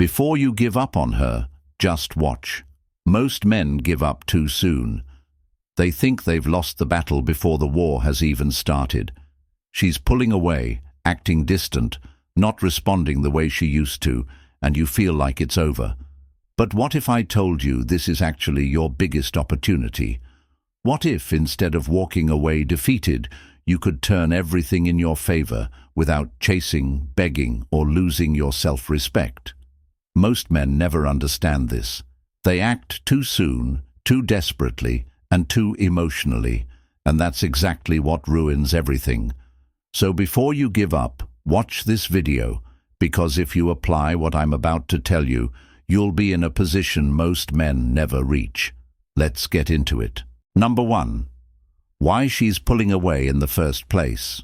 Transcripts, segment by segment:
Before you give up on her, just watch. Most men give up too soon. They think they've lost the battle before the war has even started. She's pulling away, acting distant, not responding the way she used to, and you feel like it's over. But what if I told you this is actually your biggest opportunity? What if, instead of walking away defeated, you could turn everything in your favor without chasing, begging, or losing your self-respect? Most men never understand this. They act too soon, too desperately, and too emotionally, and that's exactly what ruins everything. So before you give up, watch this video, because if you apply what I'm about to tell you, you'll be in a position most men never reach. Let's get into it. Number 1. Why she's pulling away in the first place.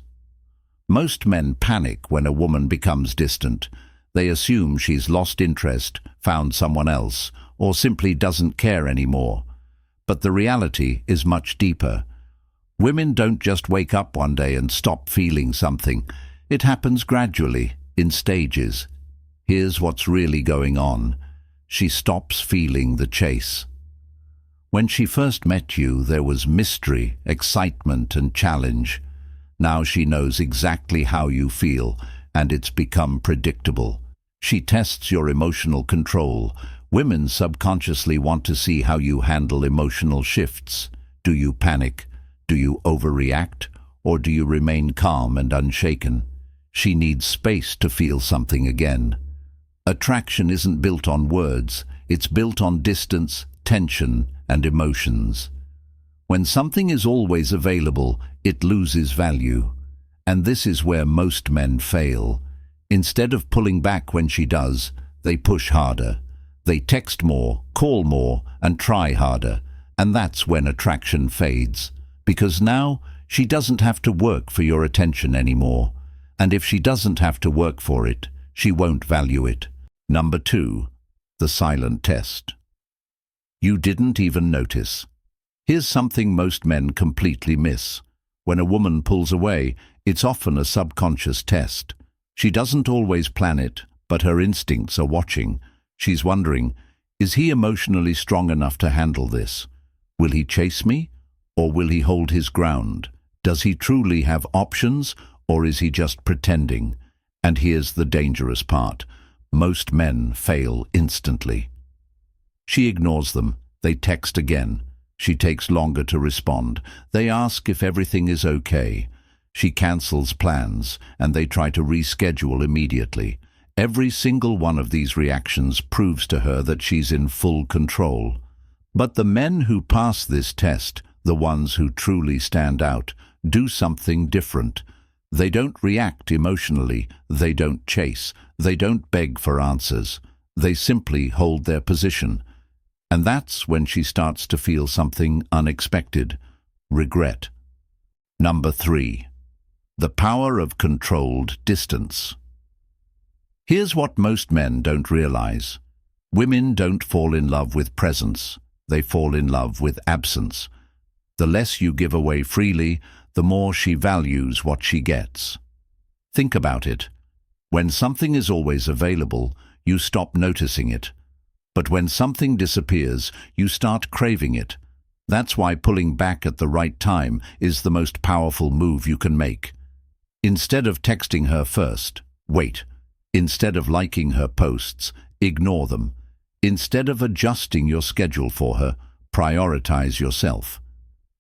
Most men panic when a woman becomes distant. They assume she's lost interest, found someone else, or simply doesn't care anymore. But the reality is much deeper. Women don't just wake up one day and stop feeling something. It happens gradually, in stages. Here's what's really going on. She stops feeling the chase. When she first met you, there was mystery, excitement, and challenge. Now she knows exactly how you feel, and it's become predictable. She tests your emotional control. Women subconsciously want to see how you handle emotional shifts. Do you panic? Do you overreact? Or do you remain calm and unshaken? She needs space to feel something again. Attraction isn't built on words. It's built on distance, tension, and emotions. When something is always available, it loses value. And this is where most men fail. Instead of pulling back when she does, they push harder. They text more, call more, and try harder. And that's when attraction fades. Because now, she doesn't have to work for your attention anymore. And if she doesn't have to work for it, she won't value it. Number 2. The silent test. You didn't even notice. Here's something most men completely miss. When a woman pulls away, it's often a subconscious test. She doesn't always plan it, but her instincts are watching. She's wondering, is he emotionally strong enough to handle this? Will he chase me? Or will he hold his ground? Does he truly have options, or is he just pretending? And here's the dangerous part. Most men fail instantly. She ignores them. They text again. She takes longer to respond. They ask if everything is okay. She cancels plans, and they try to reschedule immediately. Every single one of these reactions proves to her that she's in full control. But the men who pass this test, the ones who truly stand out, do something different. They don't react emotionally. They don't chase. They don't beg for answers. They simply hold their position. And that's when she starts to feel something unexpected: regret. Number 3. The power of controlled distance. Here's what most men don't realize. Women don't fall in love with presence. They fall in love with absence. The less you give away freely, the more she values what she gets. Think about it. When something is always available, you stop noticing it. But when something disappears, you start craving it. That's why pulling back at the right time is the most powerful move you can make. Instead of texting her first, wait. Instead of liking her posts, ignore them. Instead of adjusting your schedule for her, prioritize yourself.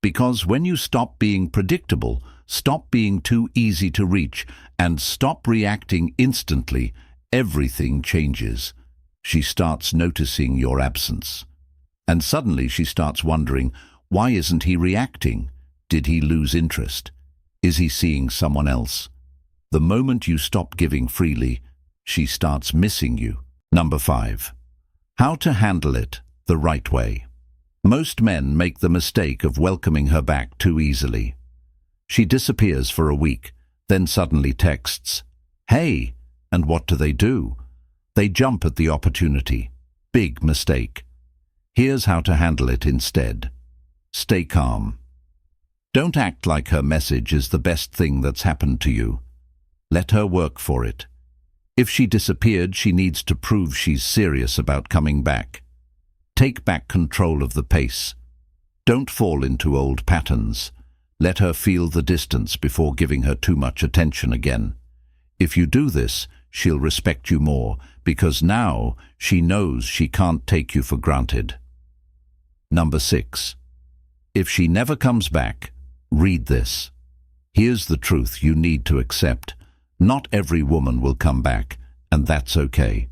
Because when you stop being predictable, stop being too easy to reach, and stop reacting instantly, everything changes. She starts noticing your absence. And suddenly she starts wondering, why isn't he reacting? Did he lose interest? Is he seeing someone else? The moment you stop giving freely, she starts missing you. Number 5. How to handle it the right way. Most men make the mistake of welcoming her back too easily. She disappears for a week, then suddenly texts, "Hey!" And what do? They jump at the opportunity. Big mistake. Here's how to handle it instead. Stay calm. Don't act like her message is the best thing that's happened to you. Let her work for it. If she disappeared, she needs to prove she's serious about coming back. Take back control of the pace. Don't fall into old patterns. Let her feel the distance before giving her too much attention again. If you do this, she'll respect you more, because now she knows she can't take you for granted. Number 6. If she never comes back, read this. Here's the truth you need to accept. Not every woman will come back, and that's okay.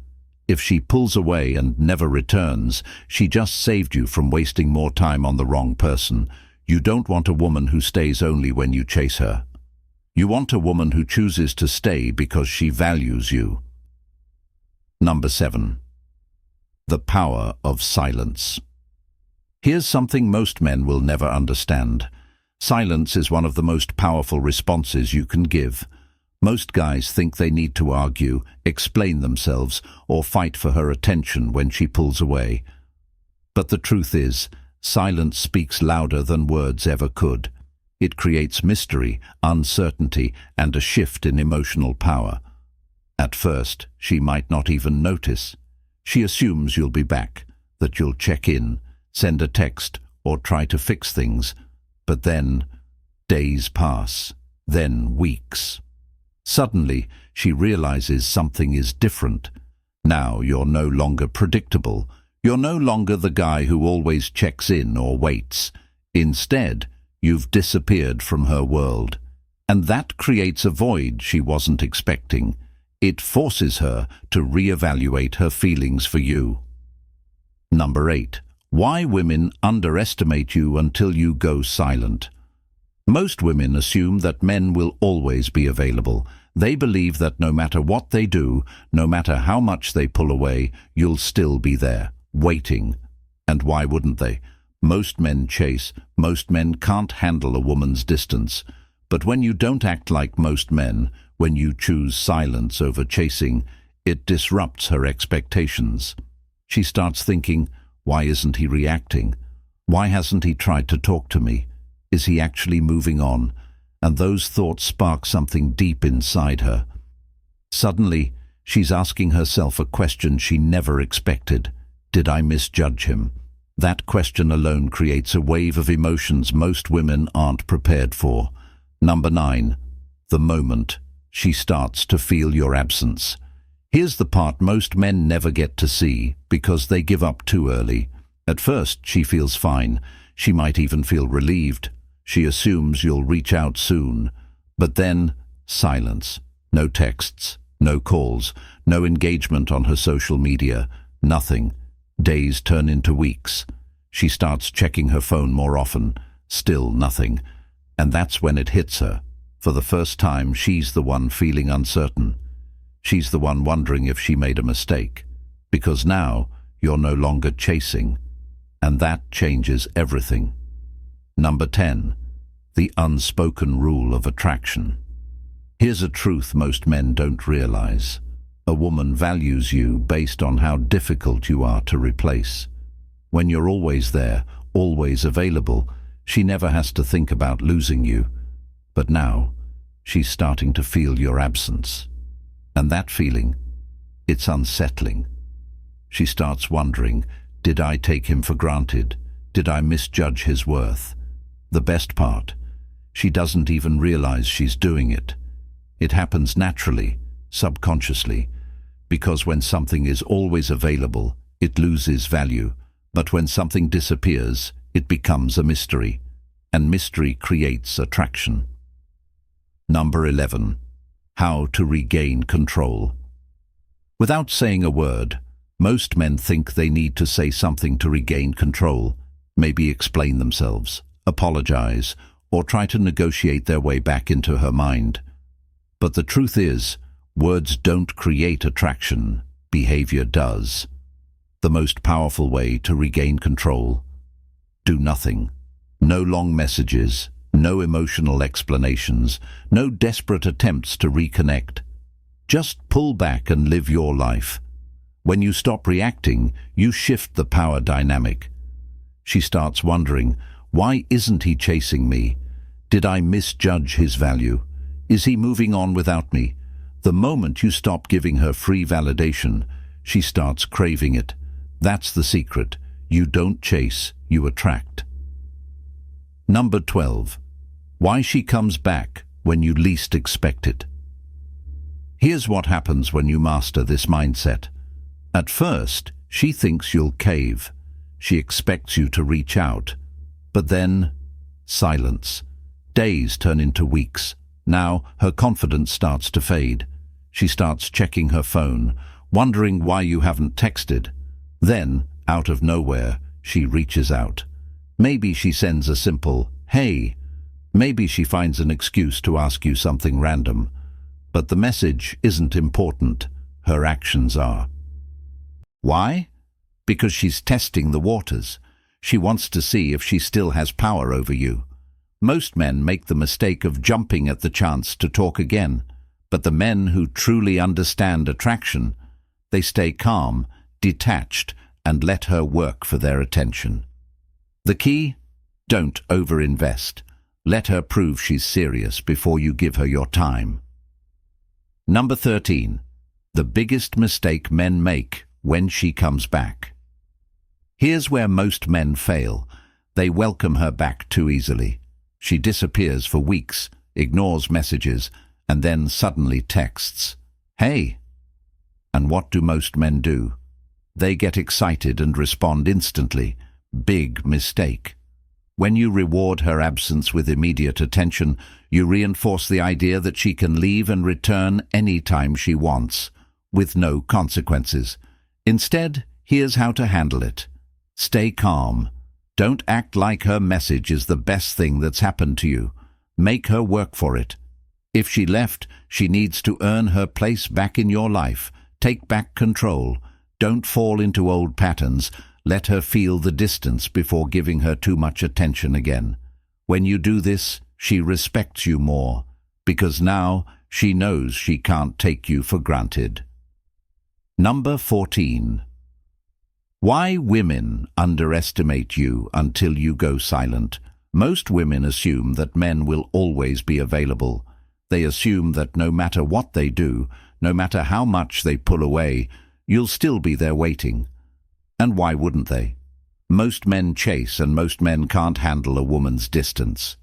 If she pulls away and never returns, she just saved you from wasting more time on the wrong person. You don't want a woman who stays only when you chase her. You want a woman who chooses to stay because she values you. Number 7. The power of silence. Here's something most men will never understand. Silence is one of the most powerful responses you can give. Most guys think they need to argue, explain themselves, or fight for her attention when she pulls away. But the truth is, silence speaks louder than words ever could. It creates mystery, uncertainty, and a shift in emotional power. At first, she might not even notice. She assumes you'll be back, that you'll check in, send a text, or try to fix things. But then, days pass, then weeks. Suddenly, she realizes something is different. Now you're no longer predictable. You're no longer the guy who always checks in or waits. Instead, you've disappeared from her world. And that creates a void she wasn't expecting. It forces her to reevaluate her feelings for you. Number 8. Why women underestimate you until you go silent. Most women assume that men will always be available. They believe that no matter what they do, no matter how much they pull away, you'll still be there, waiting. And why wouldn't they? Most men chase. Most men can't handle a woman's distance. But when you don't act like most men, when you choose silence over chasing, it disrupts her expectations. She starts thinking, why isn't he reacting? Why hasn't he tried to talk to me? Is he actually moving on? And those thoughts spark something deep inside her. Suddenly, she's asking herself a question she never expected. Did I misjudge him? That question alone creates a wave of emotions most women aren't prepared for. Number 9. The moment she starts to feel your absence. Here's the part most men never get to see because they give up too early. At first, she feels fine. She might even feel relieved. She assumes you'll reach out soon. But then, silence. No texts, no calls, no engagement on her social media, nothing. Days turn into weeks. She starts checking her phone more often. Still nothing. And that's when it hits her. For the first time, she's the one feeling uncertain. She's the one wondering if she made a mistake. Because now, you're no longer chasing. And that changes everything. Number 10. The unspoken rule of attraction. Here's a truth most men don't realize. A woman values you based on how difficult you are to replace. When you're always there, always available, she never has to think about losing you. But now, she's starting to feel your absence. And that feeling, it's unsettling. She starts wondering, did I take him for granted? Did I misjudge his worth? The best part, she doesn't even realize she's doing it. It happens naturally, subconsciously, because when something is always available, it loses value. But when something disappears, it becomes a mystery, and mystery creates attraction. Number 11. How to regain control. Without saying a word, most men think they need to say something to regain control, maybe explain themselves, apologize, or try to negotiate their way back into her mind. But the truth is, words don't create attraction, behavior does. The most powerful way to regain control: do nothing. No long messages, no emotional explanations, no desperate attempts to reconnect. Just pull back and live your life. When you stop reacting, you shift the power dynamic. She starts wondering, why isn't he chasing me? Did I misjudge his value? Is he moving on without me? The moment you stop giving her free validation, she starts craving it. That's the secret. You don't chase, you attract. Number 12. Why she comes back when you least expect it. Here's what happens when you master this mindset. At first, she thinks you'll cave. She expects you to reach out. But then, silence. Days turn into weeks. Now, her confidence starts to fade. She starts checking her phone, wondering why you haven't texted. Then, out of nowhere, she reaches out. Maybe she sends a simple, "Hey." Maybe she finds an excuse to ask you something random. But the message isn't important. Her actions are. Why? Because she's testing the waters. She wants to see if she still has power over you. Most men make the mistake of jumping at the chance to talk again. But the men who truly understand attraction, they stay calm, detached, and let her work for their attention. The key? Don't overinvest. Let her prove she's serious before you give her your time. Number 13. The biggest mistake men make when she comes back. Here's where most men fail. They welcome her back too easily. She disappears for weeks, ignores messages, and then suddenly texts, "Hey." And what do most men do? They get excited and respond instantly. Big mistake. When you reward her absence with immediate attention, you reinforce the idea that she can leave and return any time she wants, with no consequences. Instead, here's how to handle it. Stay calm. Don't act like her message is the best thing that's happened to you. Make her work for it. If she left, she needs to earn her place back in your life. Take back control. Don't fall into old patterns. Let her feel the distance before giving her too much attention again. When you do this, she respects you more, because now she knows she can't take you for granted. Number 14. Why women underestimate you until you go silent. Most women assume that men will always be available. They assume that no matter what they do, no matter how much they pull away, you'll still be there waiting. And why wouldn't they? Most men chase, and most men can't handle a woman's distance.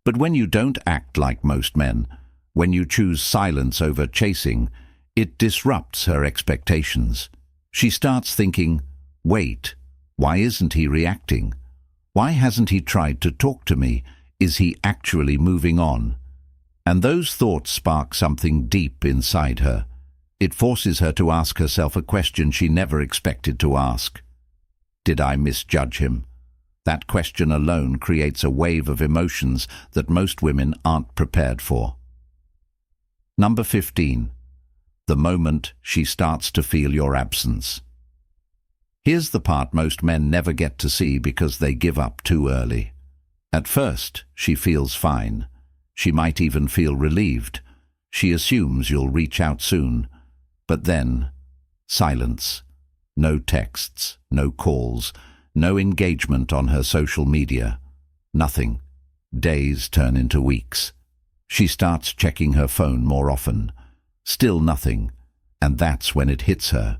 But when you don't act like most men, when you choose silence over chasing, it disrupts her expectations. She starts thinking, "Wait, why isn't he reacting? Why hasn't he tried to talk to me? Is he actually moving on?" And those thoughts spark something deep inside her. It forces her to ask herself a question she never expected to ask. Did I misjudge him? That question alone creates a wave of emotions that most women aren't prepared for. Number 15. The moment she starts to feel your absence. Here's the part most men never get to see because they give up too early. At first, she feels fine. She might even feel relieved. She assumes you'll reach out soon. But then, silence. No texts, no calls, no engagement on her social media. Nothing. Days turn into weeks. She starts checking her phone more often. Still nothing. And that's when it hits her.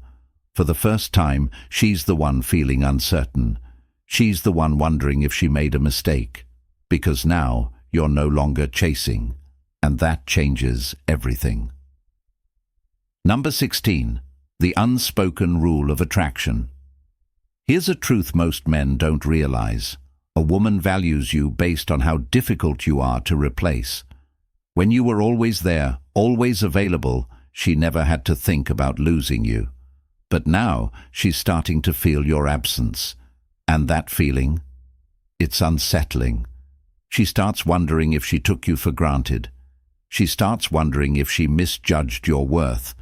For the first time, she's the one feeling uncertain. She's the one wondering if she made a mistake. Because now, you're no longer chasing. And that changes everything. Number 16. The unspoken rule of attraction. Here's a truth most men don't realize. A woman values you based on how difficult you are to replace. When you were always there, always available, she never had to think about losing you. But now she's starting to feel your absence. And that feeling? It's unsettling. She starts wondering if she took you for granted. She starts wondering if she misjudged your worth.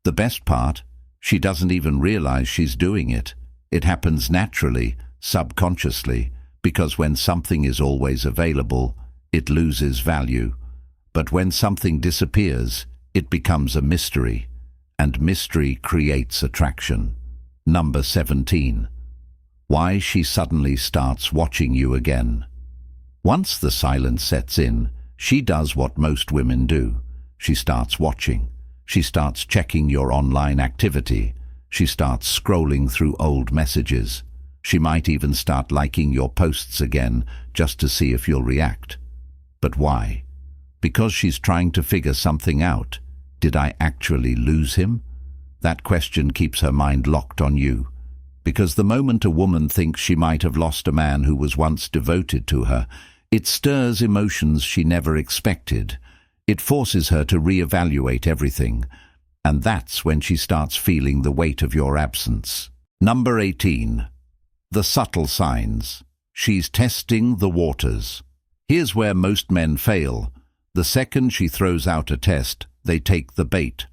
The best part? She doesn't even realize she's doing it. It happens naturally, subconsciously, because when something is always available, it loses value. But when something disappears, it becomes a mystery, and mystery creates attraction. Number 17. Why she suddenly starts watching you again. Once the silence sets in, she does what most women do. She starts watching. She starts checking your online activity. She starts scrolling through old messages. She might even start liking your posts again just to see if you'll react. But why? Because she's trying to figure something out. Did I actually lose him? That question keeps her mind locked on you. Because the moment a woman thinks she might have lost a man who was once devoted to her, it stirs emotions she never expected. It forces her to reevaluate everything. And that's when she starts feeling the weight of your absence. Number 18. The subtle signs. She's testing the waters. Here's where most men fail. The second she throws out a test, they take the bait.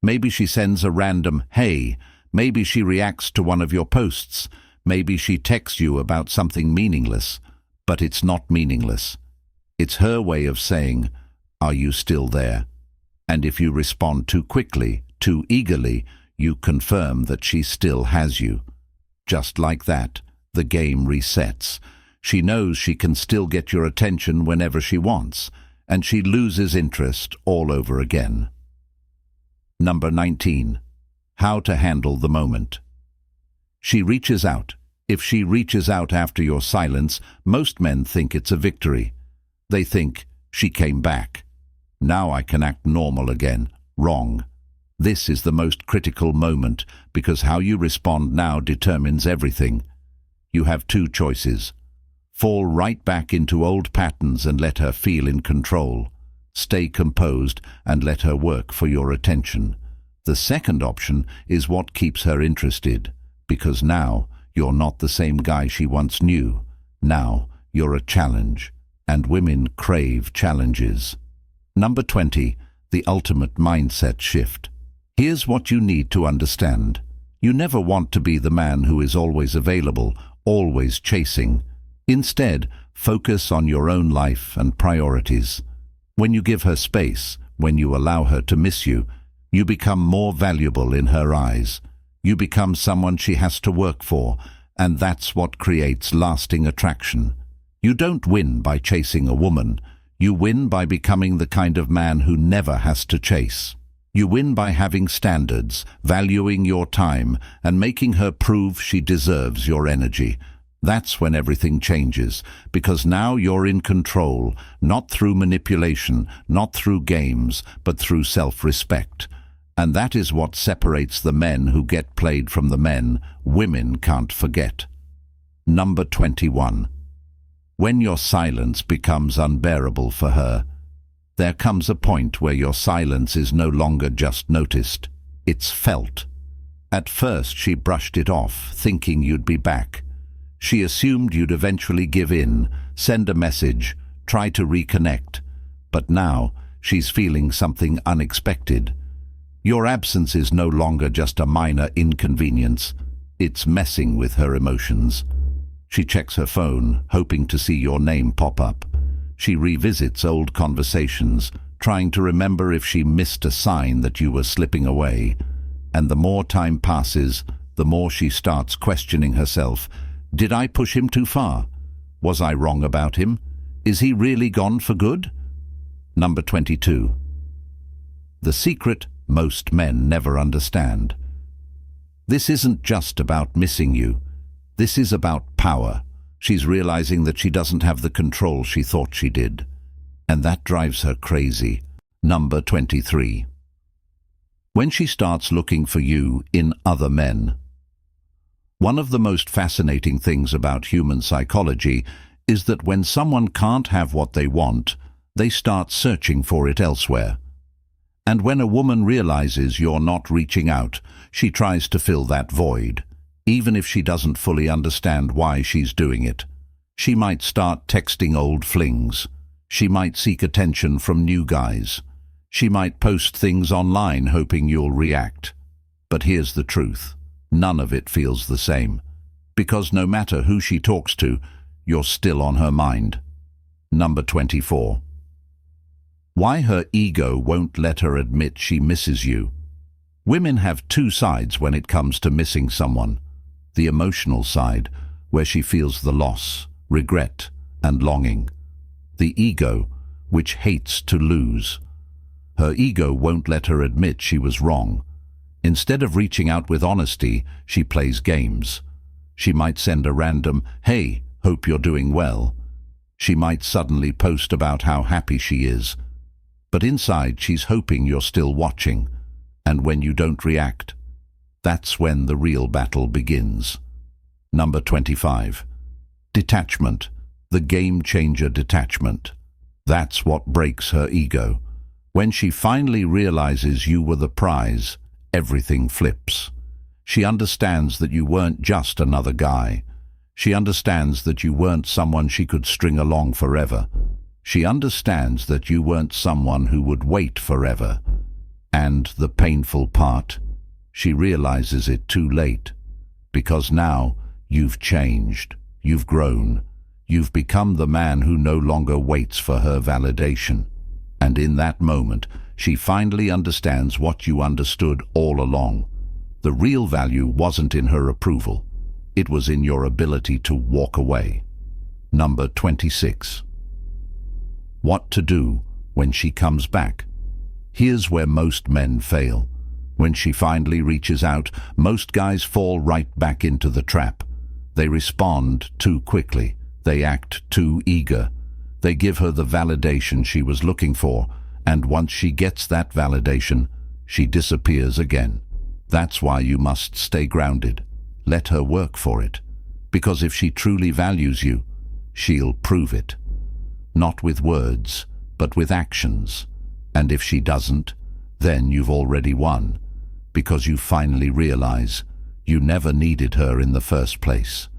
Maybe she sends a random "hey." Maybe she reacts to one of your posts. Maybe she texts you about something meaningless. But it's not meaningless. It's her way of saying, "Are you still there?" And if you respond too quickly, too eagerly, you confirm that she still has you. Just like that, the game resets. She knows she can still get your attention whenever she wants, and she loses interest all over again. Number 19. How to handle the moment. She reaches out. If she reaches out after your silence, most men think it's a victory. They think, she came back. Now I can act normal again. Wrong. This is the most critical moment because how you respond now determines everything. You have two choices. Fall right back into old patterns and let her feel in control. Stay composed and let her work for your attention. The second option is what keeps her interested, because now you're not the same guy she once knew. Now you're a challenge, and women crave challenges. Number 20. The ultimate mindset shift. Here's what you need to understand. You never want to be the man who is always available, always chasing. Instead, focus on your own life and priorities. When you give her space, when you allow her to miss you, you become more valuable in her eyes. You become someone she has to work for, and that's what creates lasting attraction. You don't win by chasing a woman. You win by becoming the kind of man who never has to chase. You win by having standards, valuing your time, and making her prove she deserves your energy. That's when everything changes, because now you're in control, not through manipulation, not through games, but through self-respect. And that is what separates the men who get played from the men women can't forget. Number 21. When your silence becomes unbearable for her, there comes a point where your silence is no longer just noticed, it's felt. At first she brushed it off, thinking you'd be back. She assumed you'd eventually give in, send a message, try to reconnect. But now she's feeling something unexpected. Your absence is no longer just a minor inconvenience. It's messing with her emotions. She checks her phone, hoping to see your name pop up. She revisits old conversations, trying to remember if she missed a sign that you were slipping away. And the more time passes, the more she starts questioning herself. Did I push him too far? Was I wrong about him? Is he really gone for good? Number 22. The secret most men never understand. This isn't just about missing you. This is about power. She's realizing that she doesn't have the control she thought she did. And that drives her crazy. Number 23. When she starts looking for you in other men. One of the most fascinating things about human psychology is that when someone can't have what they want, they start searching for it elsewhere. And when a woman realizes you're not reaching out, she tries to fill that void, even if she doesn't fully understand why she's doing it. She might start texting old flings. She might seek attention from new guys. She might post things online hoping you'll react. But here's the truth. None of it feels the same. Because no matter who she talks to, you're still on her mind. Number 24. Why her ego won't let her admit she misses you. Women have two sides when it comes to missing someone. The emotional side, where she feels the loss, regret, and longing. The ego, which hates to lose. Her ego won't let her admit she was wrong. Instead of reaching out with honesty, she plays games. She might send a random, "Hey, hope you're doing well." She might suddenly post about how happy she is. But inside, she's hoping you're still watching. And when you don't react, that's when the real battle begins. Number 25. Detachment. The game-changer detachment. That's what breaks her ego. When she finally realizes you were the prize, everything flips. She understands that you weren't just another guy. She understands that you weren't someone she could string along forever. She understands that you weren't someone who would wait forever. And the painful part, she realizes it too late. Because now, you've changed, you've grown, you've become the man who no longer waits for her validation. And in that moment, she finally understands what you understood all along. The real value wasn't in her approval. It was in your ability to walk away. Number 26. What to do when she comes back. Here's where most men fail. When she finally reaches out, most guys fall right back into the trap. They respond too quickly. They act too eager. They give her the validation she was looking for, and once she gets that validation, she disappears again. That's why you must stay grounded. Let her work for it. Because if she truly values you, she'll prove it. Not with words, but with actions. And if she doesn't, then you've already won. Because you finally realize you never needed her in the first place.